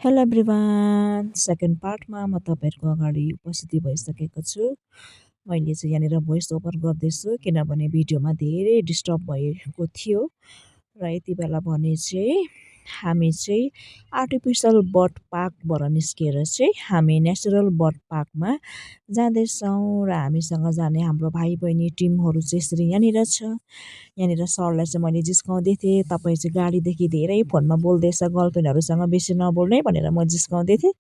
Hello everyone, second पार्टमा म तपाईँहरूको अगाडि उपस्थिति भइसकेको छु। मैले चाहिँ यहाँनिर भोइस ओभर गर्दैछु किनभने भिडियोमा धेरै डिस्टर्ब भएको थियो र यति बेला भने चाहिँ हामी चाहिँ आर्टिफिसियल बर्ड पार्कबाट निस्किएर चाहिँ हामी नेचुरल बर्ड पार्कमा जाँदैछौँ र हामीसँग जाने हाम्रो भाइ बहिनी टिमहरू चाहिँ यसरी यहाँनिर छ। यहाँनिर सरलाई चाहिँ मैले जिस्काउँदै थिएँ, तपाईँ चाहिँ गाडीदेखि धेरै फोनमा बोल्दैछ, गर्लफ्रेन्डहरूसँग बेसी नबोल्ने भनेर म जिस्काउँदै थिएँ।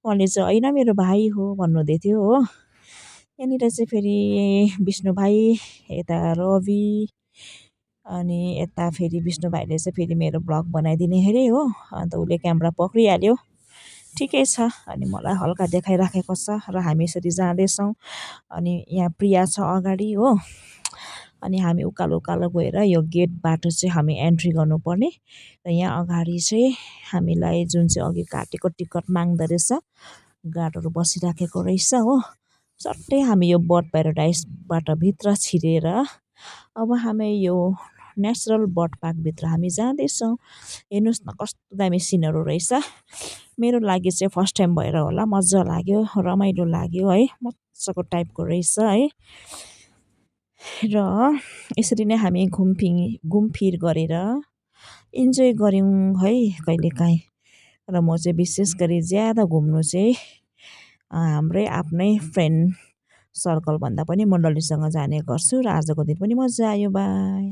उहाँले चाहिँ होइन मेरो भाइ हो भन्नुहुँदै थियो हो। यहाँनिर चाहिँ फेरि विष्णु भाइ, यता रवि, अनि यता फेरि विष्णु भाइले चाहिँ फेरि मेरो ब्लग बनाइदिने अरे हो। अन्त उसले क्यामेरा पक्रिहाल्यो, ठिकै छ। अनि मलाई हल्का देखाइराखेको छ र हामी यसरी जाँदैछौँ। अनि यहाँ प्रिया छ अगाडि हो। अनि हामी उकालो उकालो गएर यो गेटबाट चाहिँ हामी एन्ट्री गर्नुपर्ने र यहाँ अगाडि चाहिँ हामीलाई जुन चाहिँ अघि काटेको टिकट माग्दो रहेछ, गार्डहरू बसिराखेको रहेछ हो। सट्टै हामी यो बर्ड प्याराडाइसबाट भित्र छिरेर अब हामी यो नेचुरल बर्ड पार्कभित्र हामी जाँदैछौँ। हेर्नुहोस् न कस्तो दामी सिनहरू रहेछ। मेरो लागि चाहिँ फर्स्ट टाइम भएर होला, मजा लाग्यो, रमाइलो लाग्यो है, मजाको टाइपको रहेछ है। र यसरी नै हामी घुमफिर गरेर इन्जोय गऱ्यौँ है कहिलेकाहीँ। र म चाहिँ विशेष गरी ज्यादा घुम्नु चाहिँ हाम्रै आफ्नै फ्रेन्ड सर्कलभन्दा पनि मण्डलीसँग जाने गर्छु र आजको दिन पनि मजा आयो। बाई।